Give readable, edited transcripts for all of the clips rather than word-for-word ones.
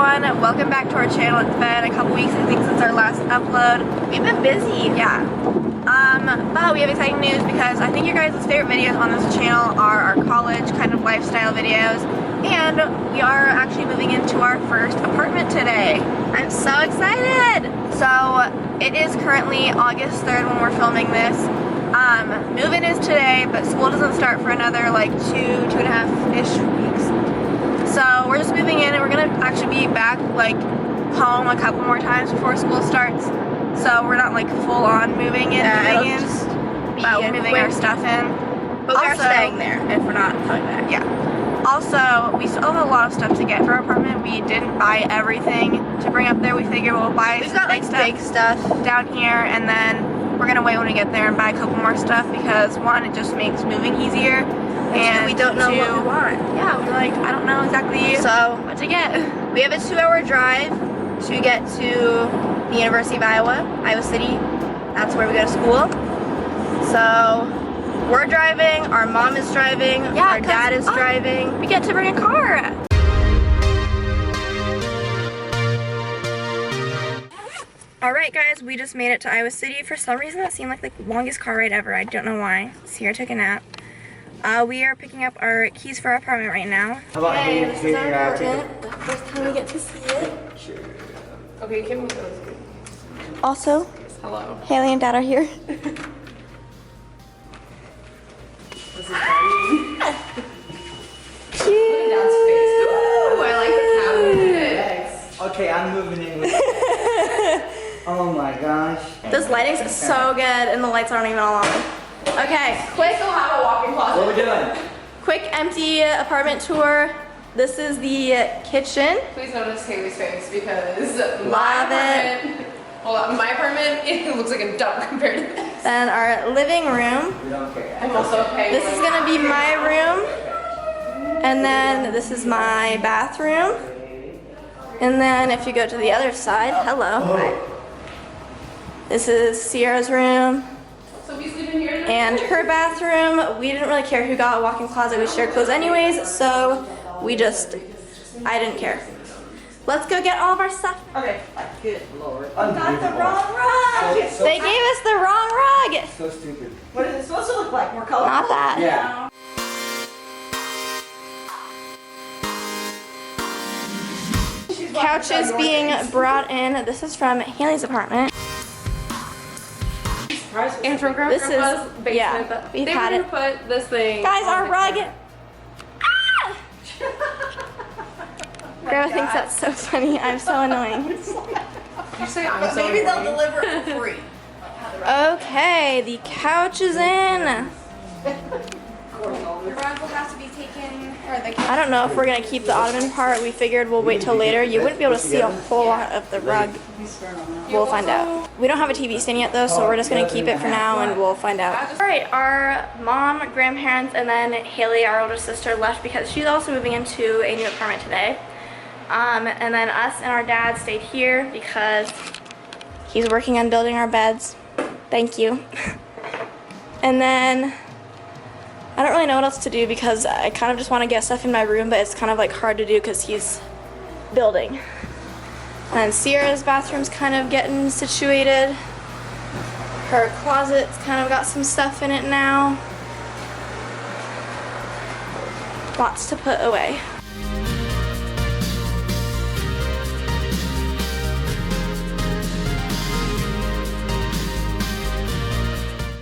everyone, welcome back to our channel. It's been a couple weeks, I think, since our last upload. We've been busy, yeah. But we have exciting news because I think your guys' favorite videos on this channel are our college kind of lifestyle videos, and we are actually moving into our first apartment today. I'm so excited! So it is currently August 3rd when we're filming this. Move-in is today, but school doesn't start for another like two and a half-ish weeks. So we're just moving in, and we're gonna actually be back like home a couple more times before school starts. So we're not like full on moving in, but we're moving our stuff in. But we are staying there if we're not coming back. Yeah. Also, we still have a lot of stuff to get for our apartment. We didn't buy everything to bring up there. We figured we'll buy We've got like big stuff down here, and then we're gonna wait when we get there and buy a couple more stuff because one, it just makes moving easier. And we don't know what we want. Yeah, we're like, I don't know exactly what to get. We have a 2-hour drive to get to the University of Iowa City. That's where we go to school. So we're driving, our mom is driving, our dad is driving. We get to bring a car. Alright guys, we just made it to Iowa City. For some reason that seemed like the longest car ride ever. I don't know why. Ciera took a nap. We are picking up our keys for our apartment right now. Okay, this is our apartment. The first time we get to see it. Sure. Okay, you can move those. Also, hello. Haley and Dad are here. This is Daddy. Cute. Dad's face. Ooh, I like the cabinet. Okay, I'm moving in with Oh my gosh. This lighting's so good and the lights aren't even all on. Okay, Quick, still have a walk-in closet. What are we doing? quick empty apartment tour. This is the kitchen. Please notice Haley's face because Love it. Hold on, my apartment, it looks like a dump compared to this. Then our living room. We don't care. I'm also paying. This is gonna be my room. And then this is my bathroom. And then if you go to the other side, hello. Hi. This is Ciera's room. So we sleep in here? And her bathroom. We didn't really care who got a walk-in closet. We shared clothes anyways, so I didn't care. Let's go get all of our stuff. Okay. Good Lord. Got the wrong rug! They gave us the wrong rug. So stupid. What is it supposed to look like? More colorful? Not that. Yeah. Couch is being brought in. This is from Haley's apartment. And from This is- Grandpa's basement. yeah, But we've they had were it. gonna put this thing. Guys, on our the rug. corner. Ah! Grandma thinks that's so funny. I'm so annoying. Did you say I'm so Maybe they'll annoying? deliver it for free. Okay, the couch is in. The rug will have to be taken, or the I don't know if we're gonna keep the ottoman part. We figured we'll wait till later. You wouldn't be able to see a whole lot of the rug. We'll find out. We don't have a TV stand yet though, so we're just gonna keep it for now and we'll find out. Alright, our mom, grandparents, and then Haley, our older sister, left because she's also moving into a new apartment today. And then us and our dad stayed here because he's working on building our beds. Thank you. And then I don't really know what else to do because I kind of just want to get stuff in my room, but it's kind of like hard to do because he's building. And Ciera's bathroom's kind of getting situated. Her closet's kind of got some stuff in it now. Lots to put away.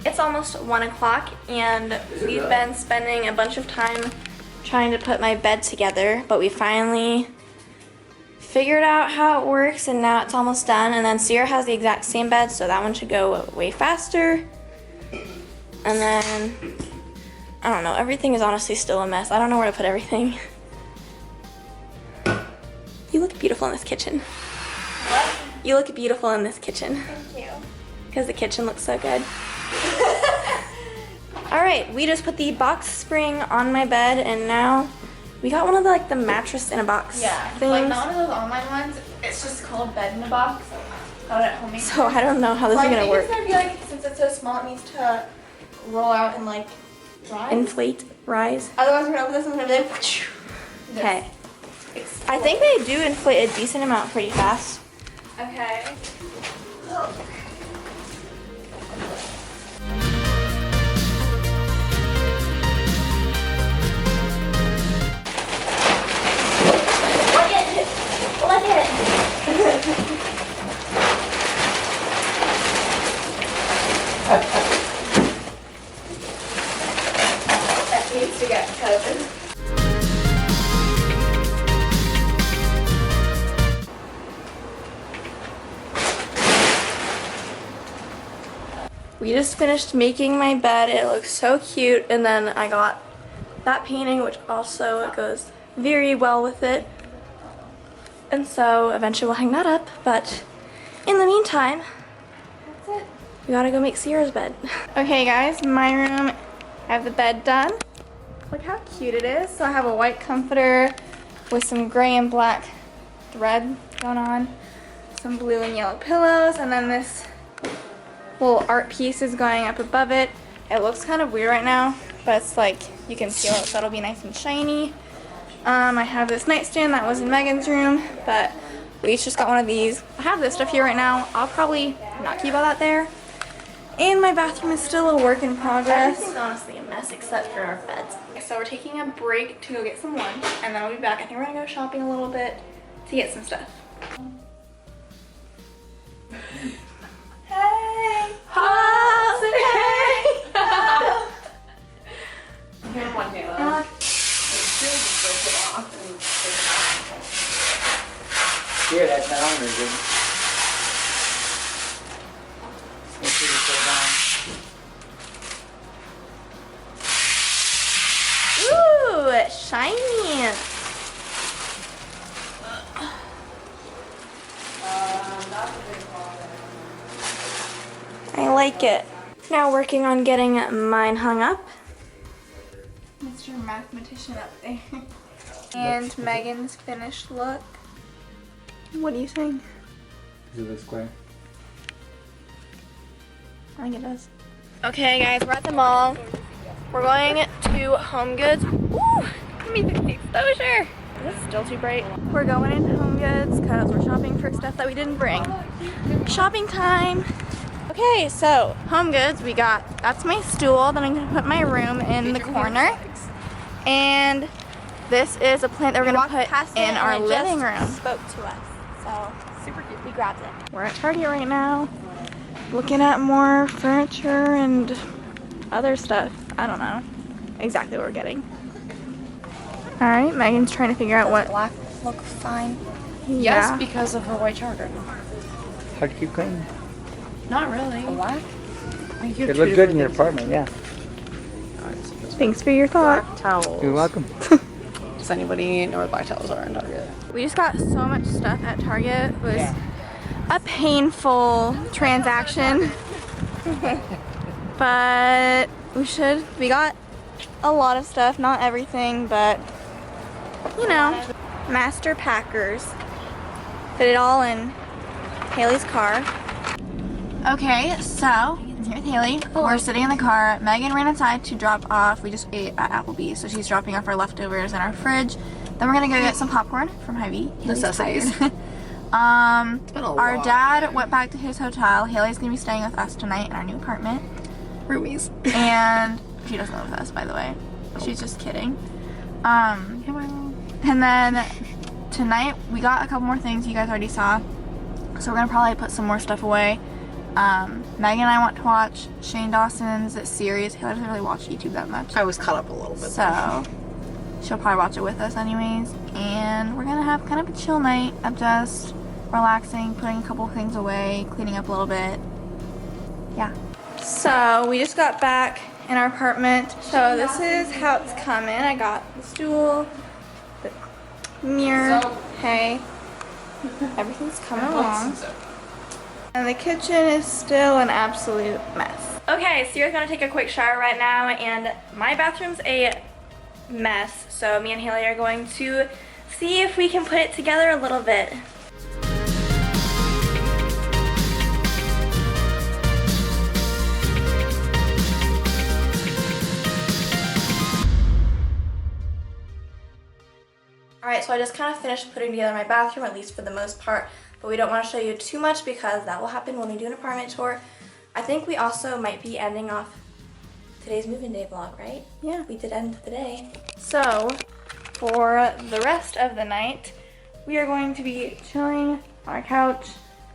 It's almost 1 o'clock and we've been spending a bunch of time trying to put my bed together, but we finally figured out how it works and now it's almost done. And then Ciera has the exact same bed, so that one should go way faster. And then, I don't know, everything is honestly still a mess. I don't know where to put everything. You look beautiful in this kitchen. What? You look beautiful in this kitchen. Thank you. Because the kitchen looks so good. Alright, we just put the box spring on my bed and now we got one of the mattress in a box things. Like not one of those online ones. It's just called bed in a box. Got it at home. So I don't know how this is gonna work. I think it's gonna be like, since it's so small, it needs to roll out and rise. Inflate, rise. Otherwise we're gonna open this and it's gonna be like, Okay. I think they do inflate a decent amount pretty fast. Okay. Look at it. That needs to get covered. We just finished making my bed. It looks so cute, and then I got that painting, which also goes very well with it. And so eventually we'll hang that up, but in the meantime, that's it. We gotta go make Ciera's bed. Okay guys, my room, I have the bed done. Look how cute it is. So I have a white comforter with some gray and black thread going on, some blue and yellow pillows, and then this little art piece is going up above it. It looks kind of weird right now, but it's like you can seal it so it'll be nice and shiny. I have this nightstand that was in Megan's room, but we each just got one of these. I have this stuff here right now. I'll probably not keep all that there. And my bathroom is still a work in progress. Everything's honestly a mess except for our beds. So we're taking a break to go get some lunch, and then we'll be back. I think we're gonna go shopping a little bit to get some stuff. Hey! Oh, say hey! Here's one, Taylor. Here, that's not on there, dude. Make sure you pull it down. Ooh, shiny! I like it. Now working on getting mine hung up. Mr. Mathematician up there. And Megan's finished look. What do you think? Does it look square? I think it does. Okay guys, we're at the mall. We're going to Home Goods. Ooh, let me fix the exposure. Is it still too bright? We're going in Home Goods because we're shopping for stuff that we didn't bring. Shopping time. Okay, so Home Goods, we got, that's my stool that I'm gonna put my room in the corner. And this is a plant that we're gonna put in our living room. Spoke to us, so super cute. We grabbed it. We're at Target right now, looking at more furniture and other stuff. I don't know exactly what we're getting. All right, Megan's trying to figure out what. Black look fine. Yeah. Yes, because of her white charger. Hard to keep clean. Not really. Black? It looked good in your apartment, yeah. Thanks for your thought. Black towels. You're welcome. Does anybody know where black towels are in Target? We just got so much stuff at Target. It was a painful transaction. But we got a lot of stuff, not everything, but you know, master packers. Fit it all in Haley's car. Okay, so I'm here with Haley. We're sitting in the car. Megan ran inside to drop off. We just ate at Applebee's, so she's dropping off our leftovers in our fridge. Then we're gonna go get some popcorn from Hy-Vee. Necessities. Our dad went back to his hotel. Haley's gonna be staying with us tonight in our new apartment. Roomies. And she doesn't live with us, by the way. She's just kidding. And then tonight we got a couple more things you guys already saw. So we're gonna probably put some more stuff away. Megan and I want to watch Shane Dawson's series. Haley doesn't really watch YouTube that much. I was caught up a little bit. So she'll probably watch it with us anyways. And we're gonna have kind of a chill night of just relaxing, putting a couple things away, cleaning up a little bit. Yeah. So we just got back in our apartment. So this is how it's coming. I got the stool, the mirror, hey. Everything's coming along. And the kitchen is still an absolute mess. Okay, Ciera's gonna take a quick shower right now, and my bathroom's a mess. So me and Haley are going to see if we can put it together a little bit. Alright, tonight, so I just kind of finished putting together my bathroom, at least for the most part, but we don't want to show you too much because that will happen when we do an apartment tour. I think we also might be ending off today's move-in day vlog, right? Yeah, we did end the day. So, for the rest of the night, we are going to be chilling on our couch,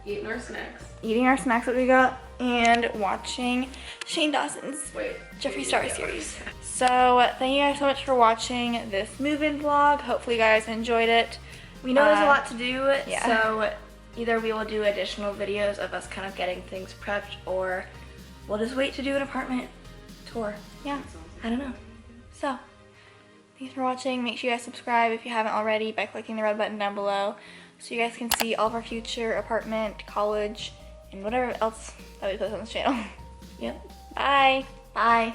Eating our snacks. eating our snacks that we got, and watching Shane Dawson's Jeffree Star series. So, thank you guys so much for watching this move-in vlog. Hopefully you guys enjoyed it. We know there's a lot to do, so either we will do additional videos of us kind of getting things prepped, or we'll just wait to do an apartment tour. Yeah, I don't know. So, thanks for watching. Make sure you guys subscribe if you haven't already by clicking the red button down below so you guys can see all of our future apartment, college, and whatever else that we post on this channel. Yep. Bye. Bye.